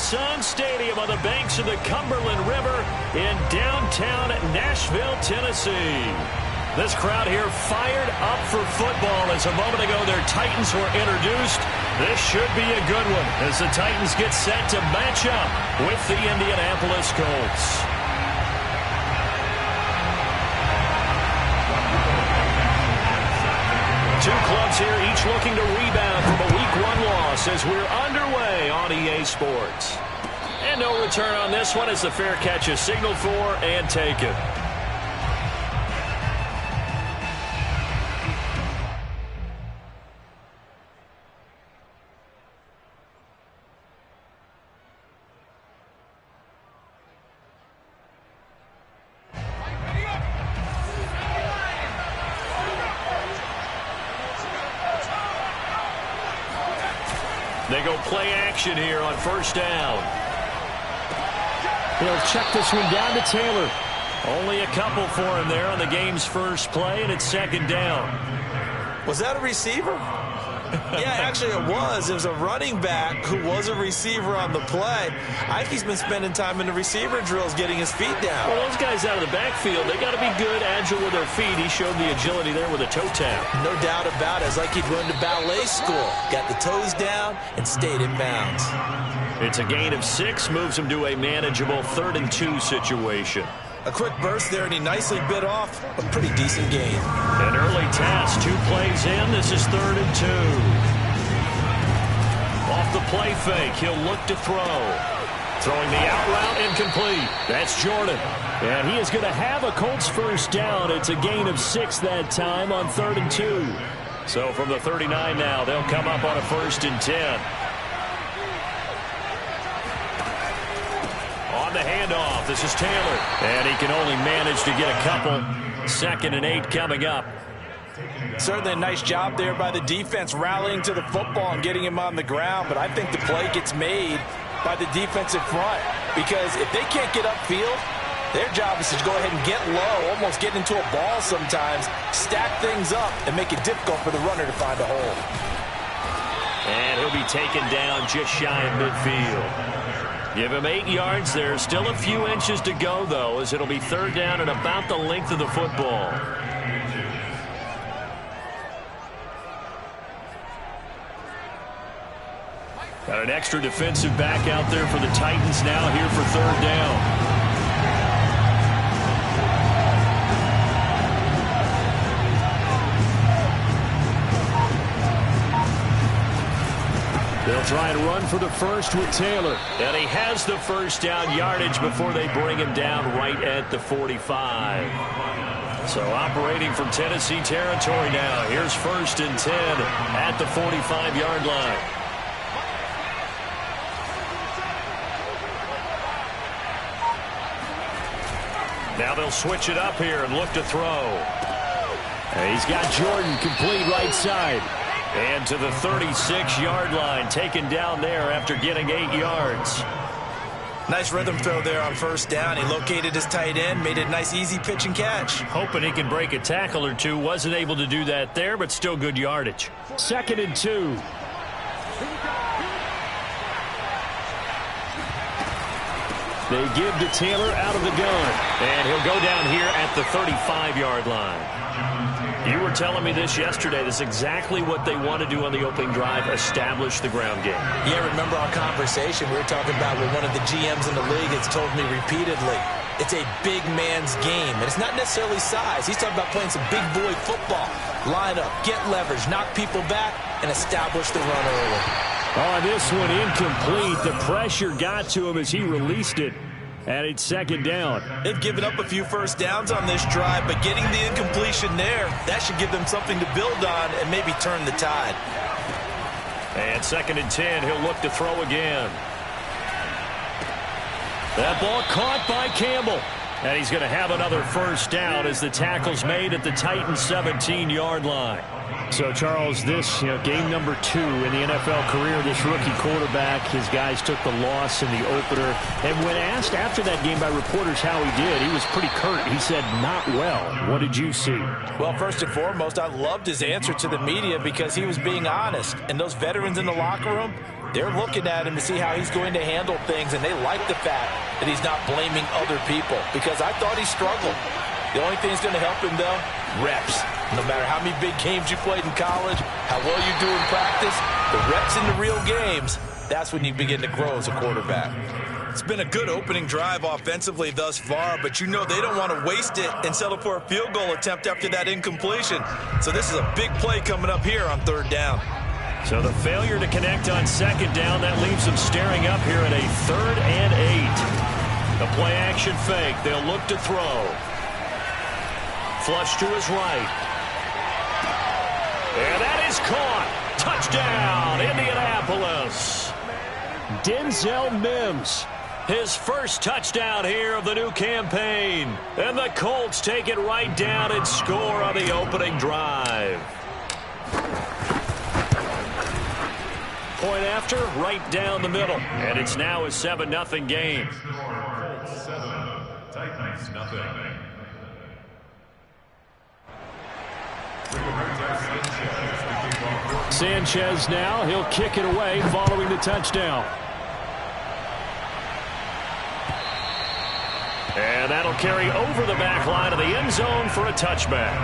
Sun Stadium on the banks of the Cumberland River in downtown Nashville, Tennessee. This crowd here fired up for football as a moment ago their Titans were introduced. This should be a good one as the Titans get set to match up with the Indianapolis Colts. Two clubs here, each looking to rebound from a Week 1 loss as we're underway on EA Sports. And no return on this one as the fair catch is signaled for and taken. They go play action here on first down. He'll check this one down to Taylor. Only a couple for him there on the game's first play, and it's second down. Was that a receiver? Yeah, actually it was. It was a running back who was a receiver on the play. Ike's been spending time in the receiver drills getting his feet down. Well, those guys out of the backfield, they got to be good, agile with their feet. He showed the agility there with a toe tap. No doubt about it. It's like he'd run to ballet school. Got the toes down and stayed in bounds. It's a gain of 6, moves him to a manageable 3rd and 2 situation. A quick burst there, and he nicely bit off a pretty decent gain. An early task, 2 plays in. This is 3rd and 2. Off the play fake, he'll look to throw. Throwing the out route, incomplete. That's Jordan. And he is going to have a Colts first down. It's a gain of 6 that time on 3rd and 2. So from the 39 now, they'll come up on a 1st and 10. The handoff. This is Taylor. And he can only manage to get a couple. 2nd and 8 coming up. Certainly a nice job there by the defense rallying to the football and getting him on the ground. But I think the play gets made by the defensive front. Because if they can't get upfield, their job is to go ahead and get low, almost get into a ball sometimes, stack things up, and make it difficult for the runner to find a hole. And he'll be taken down just shy of midfield. Give him 8 yards. There's still a few inches to go, though, as it'll be 3rd down and about the length of the football. Got an extra defensive back out there for the Titans now here for 3rd down. They'll try and run for the first with Taylor. And he has the first down yardage before they bring him down right at the 45. So operating from Tennessee territory now. Here's 1st and 10 at the 45-yard line. Now they'll switch it up here and look to throw. And he's got Jordan complete right side. And to the 36-yard line, taken down there after getting 8 yards. Nice rhythm throw there on 1st down. He located his tight end, made it a nice easy pitch and catch. Hoping he can break a tackle or two. Wasn't able to do that there, but still good yardage. 2nd and 2. They give to Taylor out of the gun. And he'll go down here at the 35-yard line. You were telling me this yesterday. This is exactly what they want to do on the opening drive, establish the ground game. Yeah, remember our conversation we were talking about with one of the GMs in the league that's told me repeatedly, it's a big man's game. And it's not necessarily size. He's talking about playing some big boy football. Line up, get leverage, knock people back, and establish the run early. Oh, this one incomplete. The pressure got to him as he released it. And it's 2nd down. They've given up a few first downs on this drive, but getting the incompletion there, that should give them something to build on and maybe turn the tide. And 2nd and 10, he'll look to throw again. That ball caught by Campbell. And he's going to have another first down as the tackle's made at the Titans' 17-yard line. So, Charles, this game number 2 in the NFL career, this rookie quarterback, his guys took the loss in the opener. And when asked after that game by reporters how he did, he was pretty curt. He said, not well. What did you see? Well, first and foremost, I loved his answer to the media because he was being honest. And those veterans in the locker room, They're looking at him to see how he's going to handle things, and they like the fact that he's not blaming other people, because I thought he struggled. The only thing that's going to help him, though, reps. No matter how many big games you played in college, how well you do in practice, the reps in the real games, that's when you begin to grow as a quarterback. It's been a good opening drive offensively thus far, but you know they don't want to waste it and settle for a field goal attempt after that incompletion. So this is a big play coming up here on 3rd down. So the failure to connect on 2nd down, that leaves them staring up here at a 3rd and 8. The play-action fake. They'll look to throw. Flush to his right. And that is caught. Touchdown, Indianapolis. Denzel Mims, his first touchdown here of the new campaign. And the Colts take it right down and score on the opening drive. Point after, right down the middle. And it's now a 7-0 game. Colts 7, Titans nothing. Sanchez now, he'll kick it away following the touchdown. And that'll carry over the back line of the end zone for a touchback.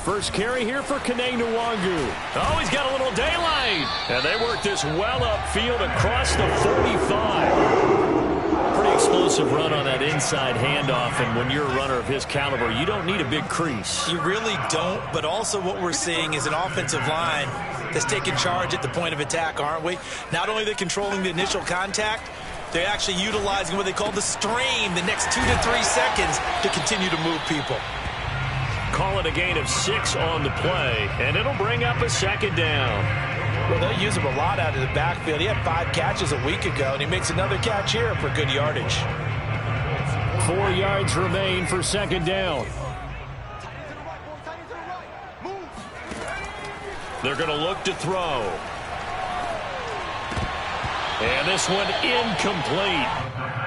First carry here for Kene Nwangu. Oh, he's got a little daylight. And they work this well upfield across the 45. Pretty explosive run on that inside handoff, and when you're a runner of his caliber, you don't need a big crease. You really don't, but also what we're seeing is an offensive line that's taking charge at the point of attack, aren't we? Not only are they controlling the initial contact, they're actually utilizing what they call the strain the next 2 to 3 seconds to continue to move people. Call it a gain of 6 on the play, and it'll bring up a 2nd down. Well, they use him a lot out of the backfield. He had 5 catches a week ago, and he makes another catch here for good yardage. 4 yards remain for 2nd down. They're going to look to throw. And this one incomplete.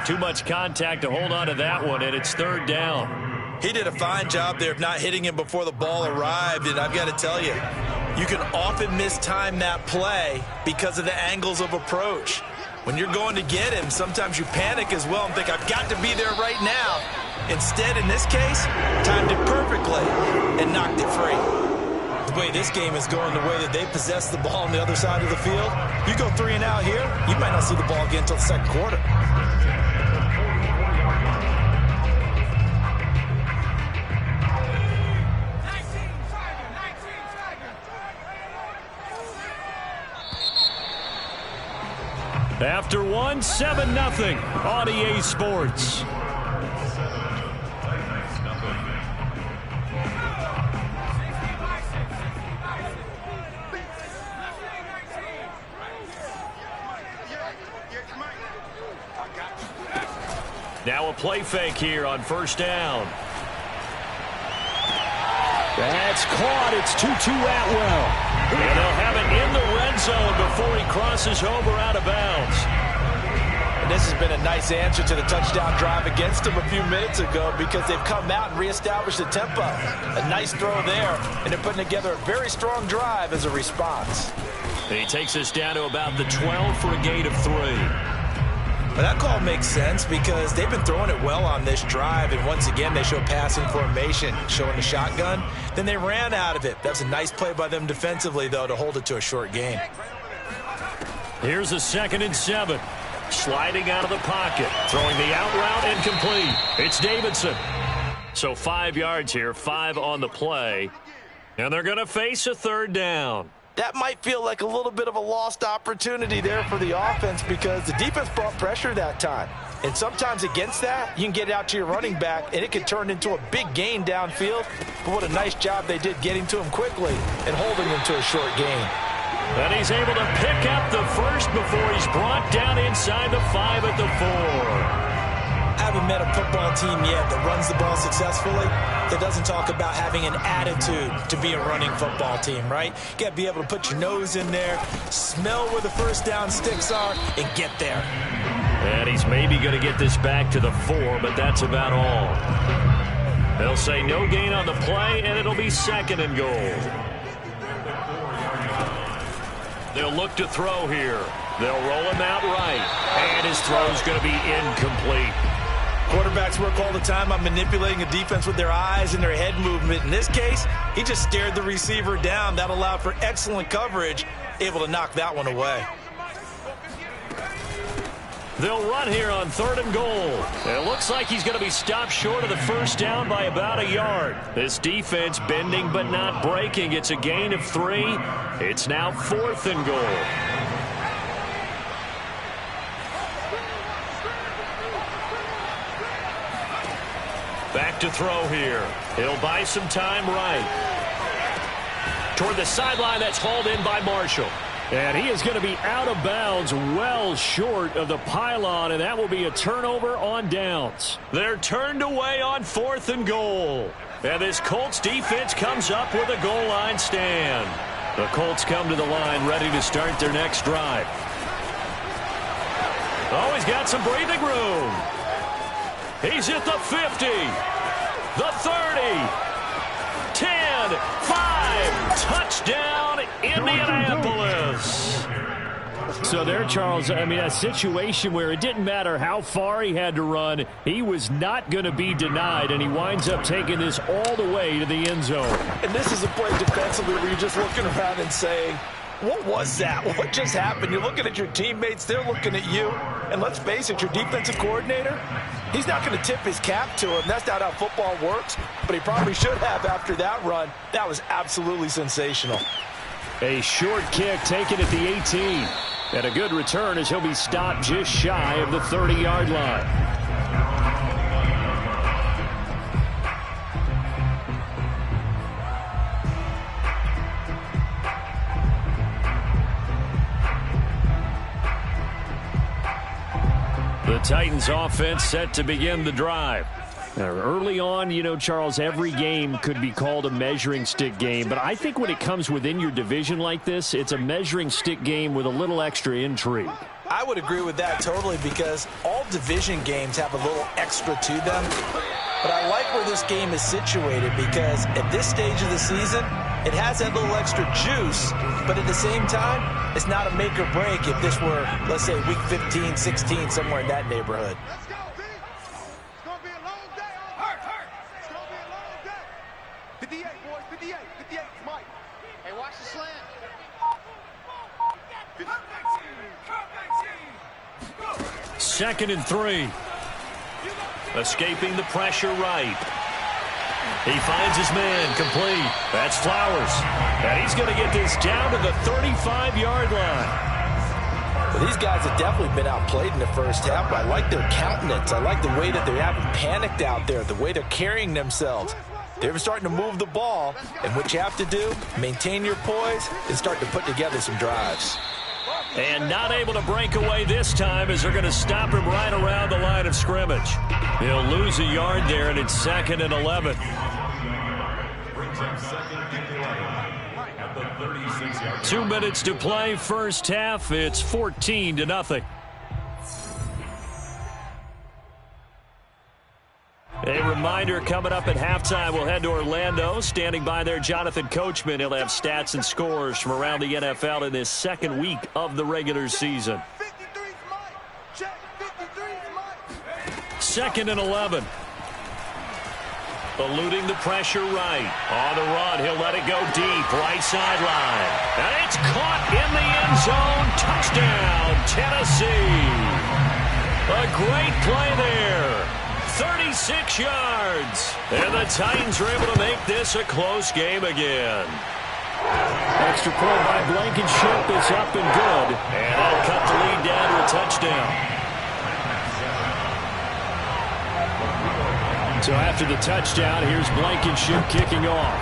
Too much contact to hold on to that one, and it's 3rd down. He did a fine job there of not hitting him before the ball arrived, and I've got to tell you, you can often mistime that play because of the angles of approach. When you're going to get him, sometimes you panic as well and think, I've got to be there right now. Instead, in this case, timed it perfectly and knocked it free. The way this game is going, the way that they possess the ball on the other side of the field, you go 3 and out here, you might not see the ball again until the 2nd quarter. After one, 7-0 on EA Sports. Now a play fake here on 1st down. That's caught. It's Tutu Atwell. And they'll have it in the red zone before he crosses over out of bounds. And this has been a nice answer to the touchdown drive against them a few minutes ago, because they've come out and reestablished the tempo. A nice throw there, and they're putting together a very strong drive as a response. And he takes us down to about the 12 for a gain of 3. But that call makes sense because they've been throwing it well on this drive, and once again they show passing formation, showing the shotgun. Then they ran out of it. That's a nice play by them defensively, though, to hold it to a short gain. Here's a 2nd and 7. Sliding out of the pocket, throwing the out route incomplete. It's Davidson. So 5 yards here, 5 on the play, and they're going to face a 3rd down. That might feel like a little bit of a lost opportunity there for the offense, because the defense brought pressure that time. And sometimes against that, you can get out to your running back, and it could turn into a big gain downfield. But what a nice job they did getting to him quickly and holding him to a short gain. And he's able to pick up the first before he's brought down inside the 5 at the 4. haven't met a football team yet that runs the ball successfully that doesn't talk about having an attitude to be a running football team, right? You got to be able to put your nose in there, smell where the first down sticks are, and get there. And he's maybe going to get this back to the 4, but that's about all. They'll say no gain on the play, and it'll be 2nd and goal. They'll look to throw here. They'll roll him out right, and his throw's going to be incomplete. Quarterbacks work all the time on manipulating a defense with their eyes and their head movement. In this case, he just stared the receiver down. That allowed for excellent coverage, able to knock that one away. They'll run here on 3rd and goal. It looks like he's going to be stopped short of the first down by about a yard. This defense bending but not breaking. It's a gain of 3. It's now 4th and goal. Back to throw here. He'll buy some time right. Toward the sideline, that's hauled in by Marshall. And he is going to be out of bounds well short of the pylon, and that will be a turnover on downs. They're turned away on 4th and goal. And this Colts defense comes up with a goal line stand. The Colts come to the line ready to start their next drive. Oh, he's got some breathing room. He's at the 50, the 30, 10, 5, touchdown, Indianapolis. So there, Charles, I mean, a situation where it didn't matter how far he had to run, he was not going to be denied, and he winds up taking this all the way to the end zone. And this is a play defensively where you're just looking around and saying, what was that? What just happened? You're looking at your teammates, they're looking at you. And let's face it, your defensive coordinator, he's not going to tip his cap to him. That's not how football works, but he probably should have after that run. That was absolutely sensational. A short kick taken at the 18. And a good return as he'll be stopped just shy of the 30-yard line. The Titans offense set to begin the drive. Now, early on, you know, Charles, every game could be called a measuring stick game, but I think when it comes within your division like this, it's a measuring stick game with a little extra intrigue. I would agree with that totally, because all division games have a little extra to them. But I like where this game is situated, because at this stage of the season, it has that little extra juice, but at the same time, it's not a make or break if this were, let's say, week 15, 16, somewhere in that neighborhood. 58, boys, 58, 58, Mike. Hey, watch the slant. Second and 3. Escaping the pressure right. He finds his man complete. That's Flowers. And he's going to get this down to the 35-yard line. Well, these guys have definitely been outplayed in the first half, but I like their countenance. I like the way that they haven't panicked out there, the way they're carrying themselves. They're starting to move the ball, and what you have to do, maintain your poise and start to put together some drives. And not able to break away this time as they're going to stop him right around the line of scrimmage. He'll lose a yard there, and it's 2nd and 11. Brings up 2nd and 11 at the 36-yard line. 2 minutes to play, first half. It's 14-0. A reminder, coming up at halftime, we'll head to Orlando. Standing by there, Jonathan Coachman. He'll have stats and scores from around the NFL in this second week of the regular season. 2nd and 11. Eluding the pressure right. On the run, he'll let it go deep, right sideline. And it's caught in the end zone. Touchdown, Tennessee. A great play there. 36 yards. And the Titans are able to make this a close game again. Extra point by Blankenship is up and good. And that'll cut the lead down to a touchdown. So after the touchdown, here's Blankenship kicking off.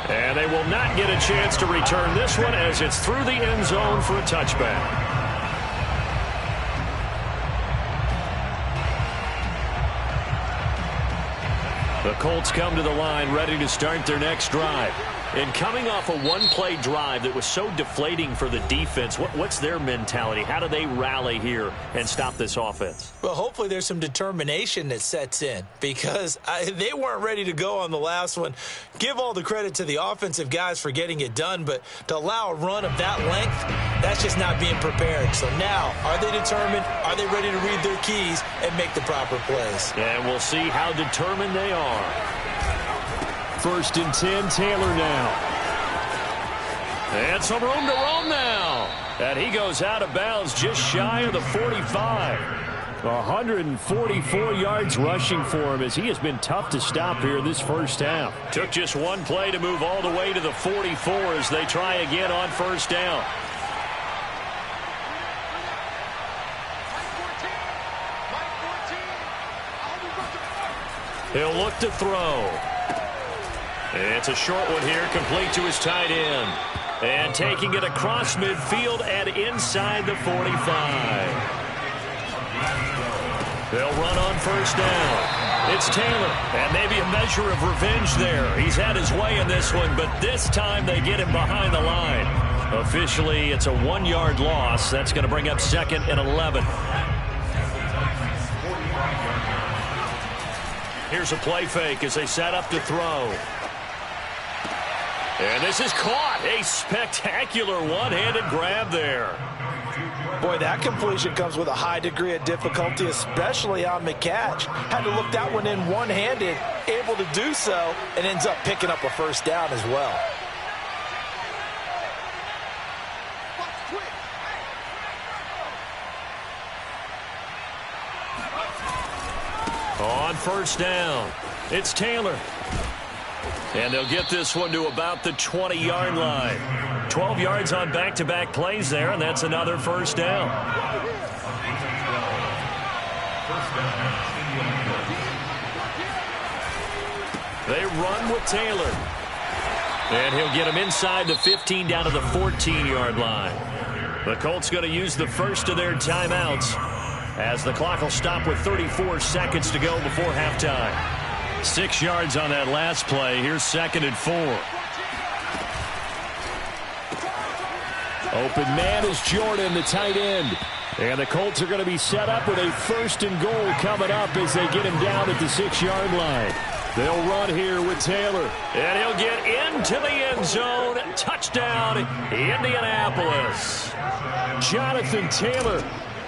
And they will not get a chance to return this one as it's through the end zone for a touchback. The Colts come to the line ready to start their next drive. And coming off a one-play drive that was so deflating for the defense, what's their mentality? How do they rally here and stop this offense? Well, hopefully there's some determination that sets in because they weren't ready to go on the last one. Give all the credit to the offensive guys for getting it done, but to allow a run of that length, that's just not being prepared. So now, are they determined? Are they ready to read their keys and make the proper plays? And we'll see how determined they are. 1st and 10, Taylor now. And some room to roam now. And he goes out of bounds just shy of the 45. 144 yards rushing for him as he has been tough to stop here this first half. Took just one play to move all the way to the 44 as they try again on 1st down. He'll look to throw. It's a short one here, complete to his tight end. And taking it across midfield and inside the 45. They'll run on 1st down. It's Taylor, and maybe a measure of revenge there. He's had his way in this one, but this time they get him behind the line. Officially, it's a 1-yard loss. That's going to bring up 2nd and 11. Here's a play fake as they set up to throw. And this is caught. A spectacular one-handed grab there. Boy, that completion comes with a high degree of difficulty, especially on the catch. Had to look that one in one-handed, able to do so, and ends up picking up a 1st down as well. On 1st down, it's Taylor. And they'll get this one to about the 20-yard line. 12 yards on back-to-back plays there, and that's another 1st down. They run with Taylor. And he'll get him inside the 15 down to the 14-yard line. The Colts going to use the first of their timeouts as the clock will stop with 34 seconds to go before halftime. 6 yards on that last play. Here's 2nd and 4. Open man is Jordan, the tight end. And the Colts are going to be set up with a 1st and goal coming up as they get him down at the 6-yard line. They'll run here with Taylor. And he'll get into the end zone. Touchdown, Indianapolis. Jonathan Taylor,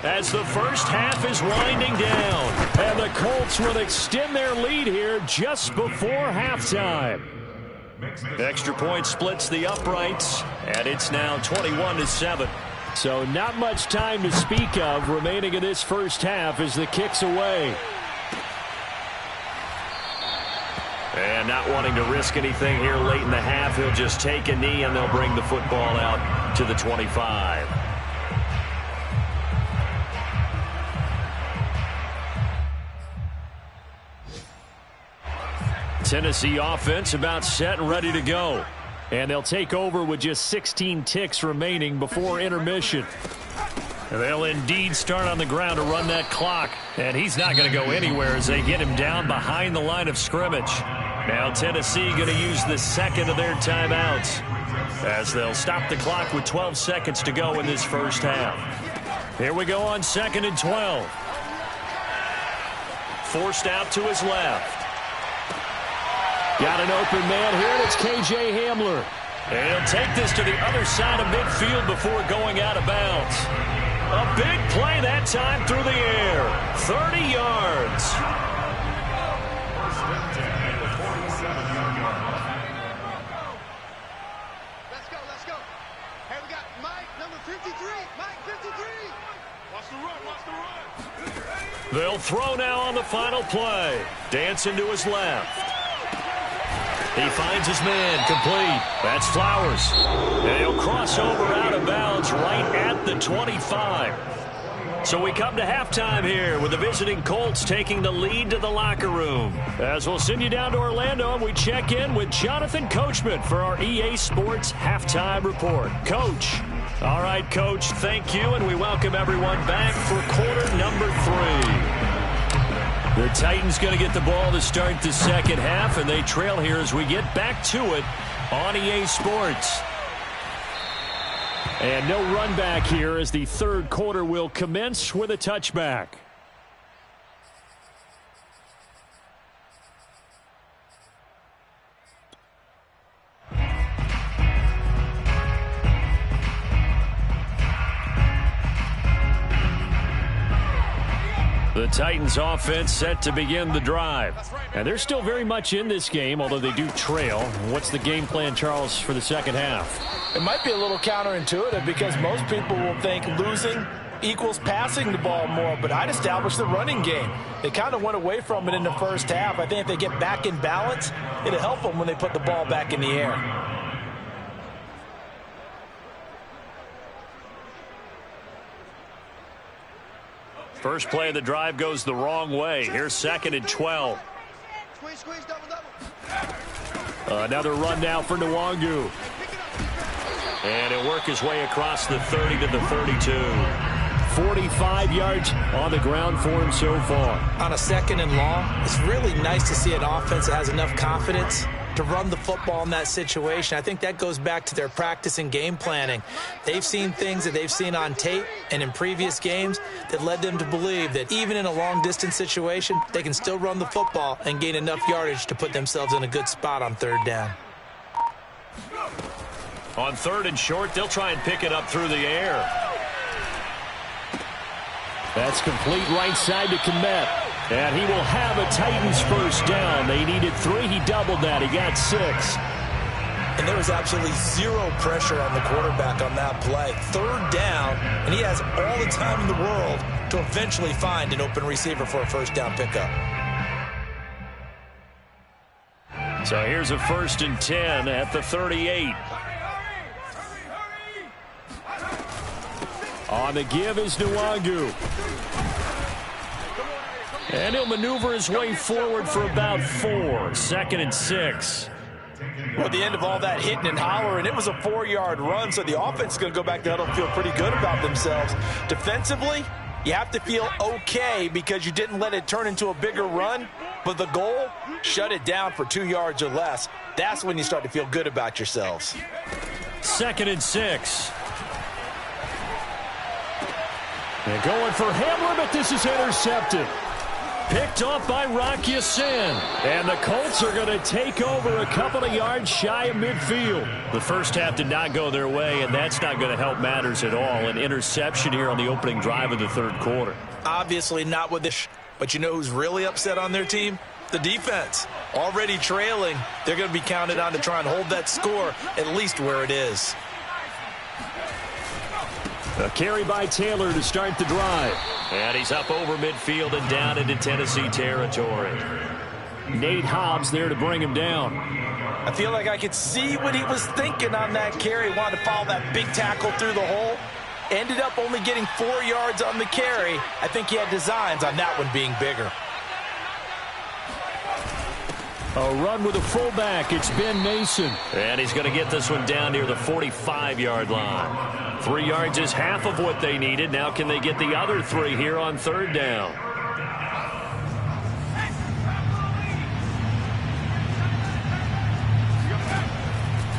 as the first half is winding down. And the Colts will extend their lead here just before halftime. Extra point splits the uprights, and it's now 21-7. So not much time to speak of remaining in this first half as the kick's away. And not wanting to risk anything here late in the half, he'll just take a knee and they'll bring the football out to the 25. Tennessee offense about set and ready to go. And they'll take over with just 16 ticks remaining before intermission. And they'll indeed start on the ground to run that clock. And he's not going to go anywhere as they get him down behind the line of scrimmage. Now Tennessee going to use the 2nd of their timeouts as they'll stop the clock with 12 seconds to go in this first half. Here we go on 2nd and 12. Forced out to his left. Got an open man here, and it's K.J. Hamler. And he'll take this to the other side of midfield before going out of bounds. A big play that time through the air. 30 yards. Let's go, let's go. Hey, we got Mike, number 53. Mike, 53. Watch the run, watch the run. They'll throw now on the final play. Dancing to his left. He finds his man, complete. That's Flowers. And he'll cross over out of bounds right at the 25. So we come to halftime here with the visiting Colts taking the lead to the locker room. As we'll send you down to Orlando and we check in with Jonathan Coachman for our EA Sports Halftime Report. Coach. All right, Coach, thank you, and we welcome everyone back for quarter number 3. The Titans going to get the ball to start the second half, and they trail here as we get back to it on EA Sports. And no run back here as the third quarter will commence with a touchback. The Titans offense set to begin the drive. And they're still very much in this game, although they do trail. What's the game plan, Charles, for the second half? It might be a little counterintuitive because most people will think losing equals passing the ball more, but I'd establish the running game. They kind of went away from it in the first half. I think if they get back in balance, it'll help them when they put the ball back in the air. First play of the drive goes the wrong way. Here's 2nd and 12. Squeeze, double, double. Another run now for Nwangu. And he'll work his way across the 30 to the 32. 45 yards on the ground for him so far. On a 2nd and long, it's really nice to see an offense that has enough confidence to run the football in that situation. I think that goes back to their practice and game planning. They've seen things that they've seen on tape and in previous games that led them to believe that even in a long-distance situation, they can still run the football and gain enough yardage to put themselves in a good spot on 3rd down. On 3rd and short, they'll try and pick it up through the air. That's complete right side to Kmet. And he will have a Titans first down. They needed 3. He doubled that. He got 6. And there was absolutely zero pressure on the quarterback on that play. 3rd down, and he has all the time in the world to eventually find an open receiver for a first down pickup. So here's a 1st and 10 at the 38. On the give is Nwangu. And he'll maneuver his way forward for about 4. 2nd and 6. Well, at the end of all that hitting and hollering, it was a 4-yard run, so the offense is going to go back to huddle and feel pretty good about themselves. Defensively, you have to feel okay because you didn't let it turn into a bigger run, but the goal, shut it down for 2 yards or less. That's when you start to feel good about yourselves. 2nd and 6. And going for Hamler, but this is intercepted. Picked off by Rock Ya-Sin. And the Colts are going to take over a couple of yards shy of midfield. The first half did not go their way, and that's not going to help matters at all. An interception here on the opening drive of the 3rd quarter. Obviously not with this, but you know who's really upset on their team? The defense. Already trailing, they're going to be counted on to try and hold that score at least where it is. A carry by Taylor to start the drive. And he's up over midfield and down into Tennessee territory. Nate Hobbs there to bring him down. I feel like I could see what he was thinking on that carry. Wanted to follow that big tackle through the hole. Ended up only getting 4 yards on the carry. I think he had designs on that one being bigger. A run with a fullback. It's Ben Mason. And he's going to get this one down near the 45-yard line. 3 yards is half of what they needed. Now can they get the other 3 here on 3rd down?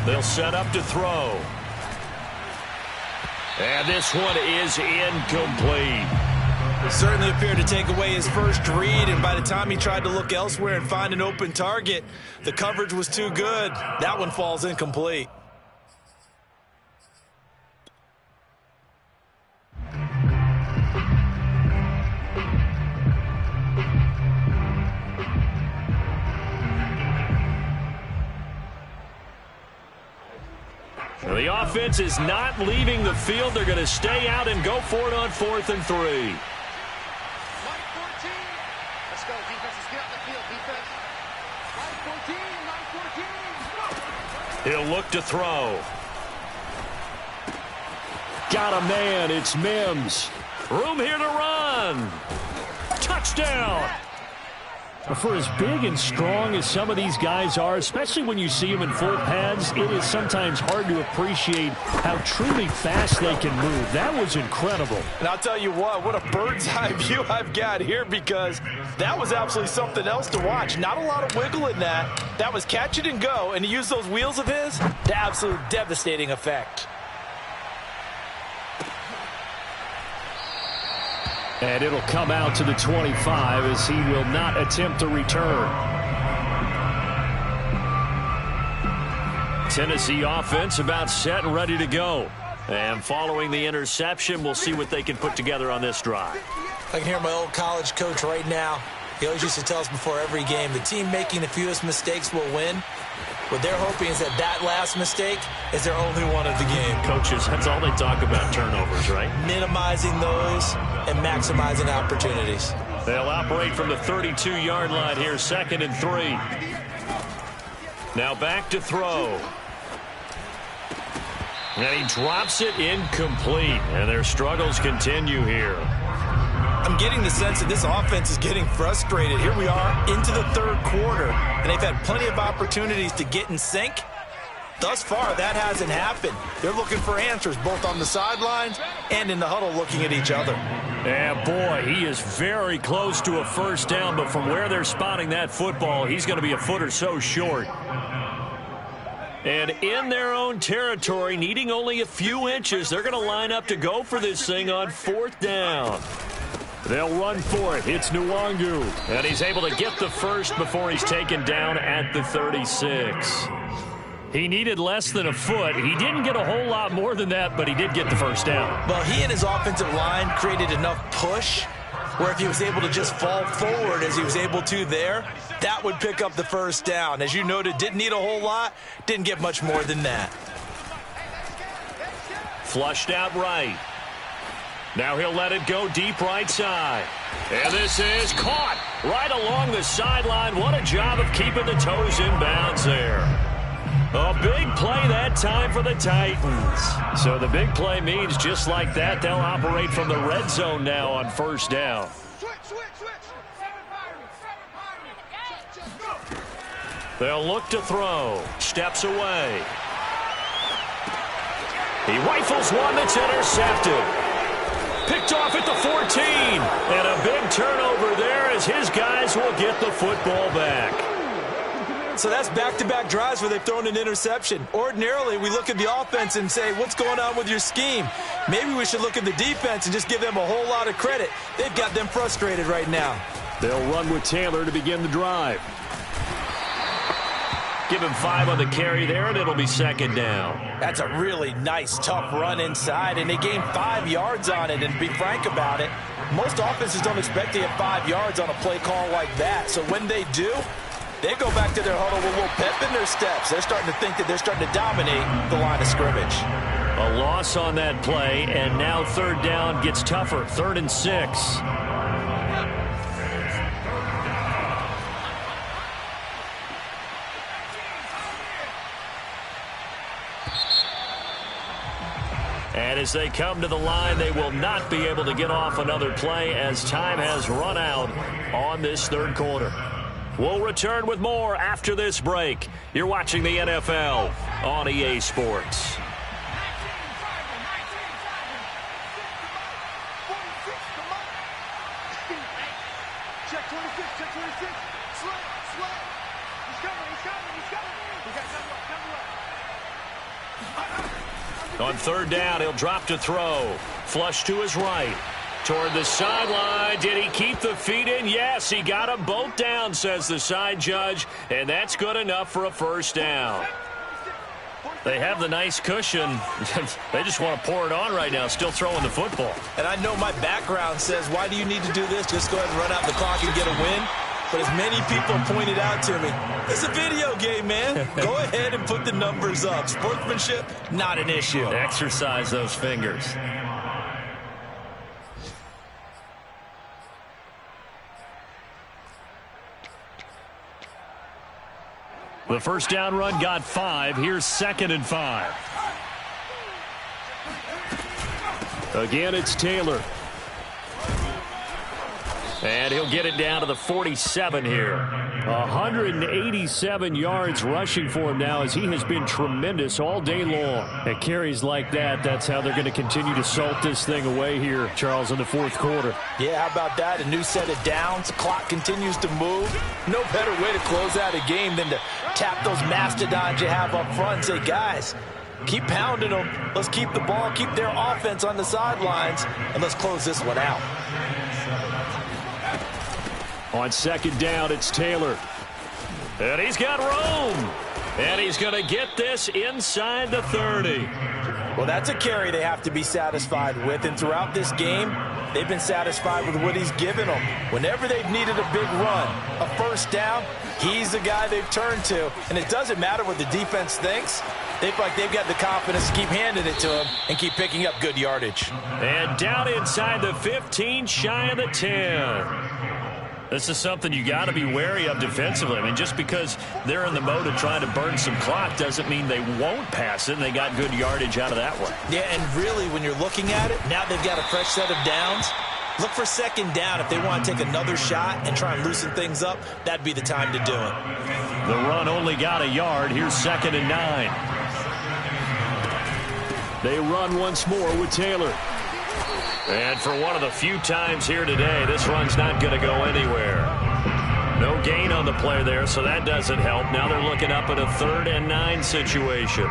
They'll set up to throw. And this one is incomplete. Certainly appeared to take away his first read, and by the time he tried to look elsewhere and find an open target, the coverage was too good. That one falls incomplete. The offense is not leaving the field. They're going to stay out and go for it on 4th and 3. He'll look to throw. Got a man. It's Mims. Room here to run. Touchdown. For as big and strong as some of these guys are, especially when you see them in full pads, it is sometimes hard to appreciate how truly fast they can move. That was incredible. And I'll tell you what a bird's eye view I've got here, because that was absolutely something else to watch. Not a lot of wiggle in that. That was catch it and go, and to use those wheels of his, the absolute devastating effect. And it'll come out to the 25 as he will not attempt to return. Tennessee offense about set and ready to go. And following the interception, we'll see what they can put together on this drive. I can hear my old college coach right now. He always used to tell us before every game, the team making the fewest mistakes will win. What they're hoping is that last mistake is their only one of the game. Coaches, that's all they talk about, turnovers, right? Minimizing those and maximizing opportunities. They'll operate from the 32-yard line here, 2nd and 3. Now back to throw. And he drops it incomplete. And their struggles continue here. I'm getting the sense that this offense is getting frustrated. Here we are into the 3rd quarter, and they've had plenty of opportunities to get in sync. Thus far, that hasn't happened. They're looking for answers both on the sidelines and in the huddle looking at each other. Yeah, boy, he is very close to a first down, but from where they're spotting that football, he's going to be a foot or so short. And in their own territory, needing only a few inches, they're going to line up to go for this thing on 4th down. They'll run for it. It's Nwangu. And he's able to get the first before he's taken down at the 36. He needed less than a foot. He didn't get a whole lot more than that, but he did get the first down. Well, he and his offensive line created enough push where if he was able to just fall forward as he was able to there, that would pick up the first down. As you noted, didn't need a whole lot, didn't get much more than that. Flushed out right. Now he'll let it go deep right side. And this is caught right along the sideline. What a job of keeping the toes in bounds there. A big play that time for the Titans. So the big play means just like that, they'll operate from the red zone now on first down. They'll look to throw. Steps away. He rifles one that's intercepted. Picked off at the 14. And a big turnover there as his guys will get the football back. So that's back-to-back drives where they've thrown an interception. Ordinarily, we look at the offense and say, what's going on with your scheme? Maybe we should look at the defense and just give them a whole lot of credit. They've got them frustrated right now. They'll run with Taylor to begin the drive. Give him 5 on the carry there, and it'll be 2nd down. That's a really nice, tough run inside, and they gained 5 yards on it. And to be frank about it, most offenses don't expect to get 5 yards on a play call like that. So when they do, they go back to their huddle with a little pep in their steps. They're starting to think that they're starting to dominate the line of scrimmage. A loss on that play, and now 3rd down gets tougher. 3rd and 6. And as they come to the line, they will not be able to get off another play as time has run out on this 3rd quarter. We'll return with more after this break. You're watching the NFL on EA Sports. Check 26, check 26. Slow. He's coming. He got cover up. On 3rd down, he'll drop to throw. Flush to his right. Toward the sideline. Did he keep the feet in? Yes, he got them both down, says the side judge. And that's good enough for a first down. They have the nice cushion. They just want to pour it on right now, still throwing the football. And I know my background says, why do you need to do this? Just go ahead and run out the clock and get a win. But as many people pointed out to me, it's a video game, man. Go ahead and put the numbers up. Sportsmanship, not an issue. Exercise those fingers. The first down run got 5. Here's 2nd and 5. Again, it's Taylor. And he'll get it down to the 47 here. 187 yards rushing for him now as he has been tremendous all day long. At carries like that, that's how they're going to continue to salt this thing away here, Charles, in the fourth quarter. Yeah, how about that? A new set of downs. Clock continues to move. No better way to close out a game than to tap those mastodons you have up front and say, guys, keep pounding them. Let's keep the ball, keep their offense on the sidelines, and let's close this one out. On second down, it's Taylor. And he's got room. And he's going to get this inside the 30. Well, that's a carry they have to be satisfied with. And throughout this game, they've been satisfied with what he's given them. Whenever they've needed a big run, a first down, he's the guy they've turned to. And it doesn't matter what the defense thinks. They feel like they've got the confidence to keep handing it to him and keep picking up good yardage. And down inside the 15, shy of the 10. This is something you got to be wary of defensively. I mean, just because they're in the mode of trying to burn some clock doesn't mean they won't pass it, and they got good yardage out of that one. Yeah, and really, when you're looking at it, now they've got a fresh set of downs. Look for second down. If they want to take another shot and try and loosen things up, that'd be the time to do it. The run only got a yard. Here's 2nd and 9. They run once more with Taylor. And for one of the few times here today, this run's not going to go anywhere. No gain on the play there, so that doesn't help. Now they're looking up at a 3rd and 9 situation.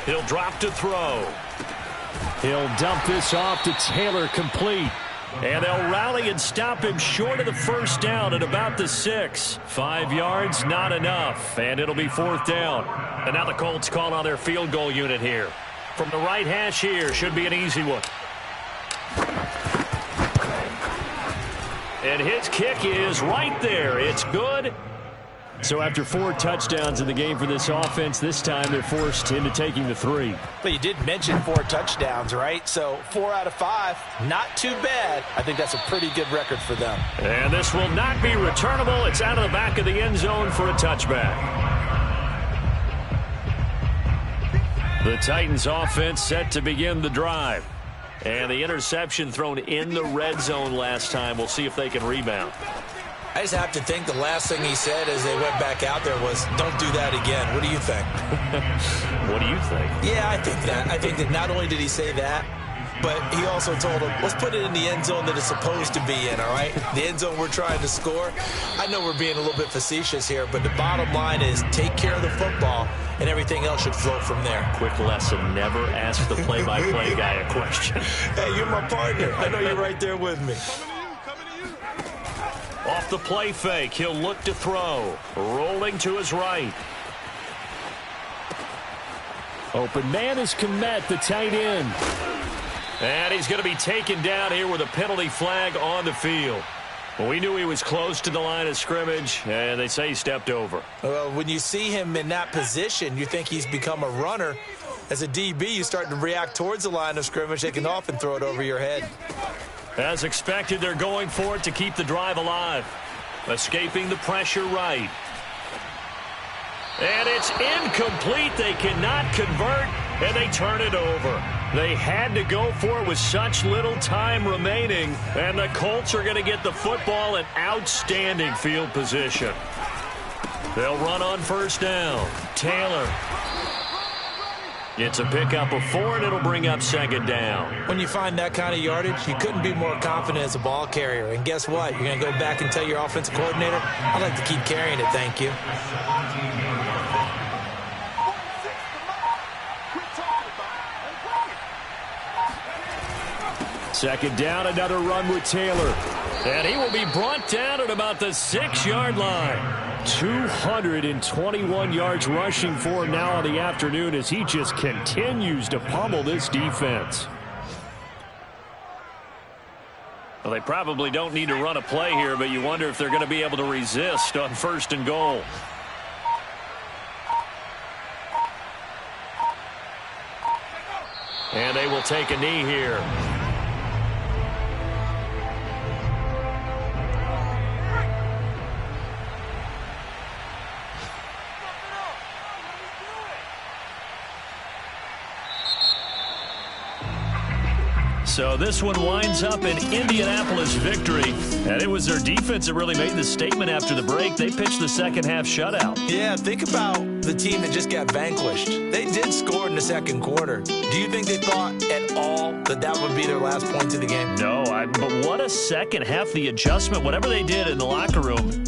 He'll drop to throw. He'll dump this off to Taylor, complete. And they'll rally and stop him short of the first down at about the 6. 5 yards, not enough. And it'll be 4th down. And now the Colts call on their field goal unit here. From the right hash here, should be an easy one. And his kick is right there. It's good. So after 4 touchdowns in the game for this offense, this time they're forced into taking the 3. But you did mention 4 touchdowns, right? So 4 out of 5, not too bad. I think that's a pretty good record for them. And this will not be returnable. It's out of the back of the end zone for a touchback. The Titans offense set to begin the drive. And the interception thrown in the red zone last time. We'll see if they can rebound. I just have to think the last thing he said as they went back out there was, don't do that again. What do you think? What do you think? Yeah, I think that. I think that not only did he say that, but he also told him, let's put it in the end zone that it's supposed to be in, all right? The end zone we're trying to score. I know we're being a little bit facetious here, but the bottom line is take care of the football, and everything else should flow from there. Quick lesson, never ask the play-by-play guy a question. Hey, you're my partner. I know you're right there with me. Off the play fake, he'll look to throw. Rolling to his right. Open man is Kmet, the tight end. And he's going to be taken down here with a penalty flag on the field. Well, we knew he was close to the line of scrimmage, and they say he stepped over. Well, when you see him in that position, you think he's become a runner. As a DB, you start to react towards the line of scrimmage. They can often throw it over your head. As expected, they're going for it to keep the drive alive. Escaping the pressure right. And it's incomplete. They cannot convert, and they turn it over. They had to go for it with such little time remaining, and the Colts are going to get the football in outstanding field position. They'll run on first down. Taylor. It's a pickup of 4, and it'll bring up second down. When you find that kind of yardage, you couldn't be more confident as a ball carrier. And guess what? You're going to go back and tell your offensive coordinator, I'd like to keep carrying it, thank you. Second down, another run with Taylor. And he will be brought down at about the 6-yard line. 221 yards rushing for him now on the afternoon as he just continues to pummel this defense. Well, they probably don't need to run a play here, but you wonder if they're going to be able to resist on first and goal. And they will take a knee here. So this one winds up an Indianapolis victory. And it was their defense that really made the statement after the break. They pitched the second half shutout. Yeah, think about the team that just got vanquished. They did score in the second quarter. Do you think they thought at all that would be their last point of the game? No, but what a second half. The adjustment, whatever they did in the locker room.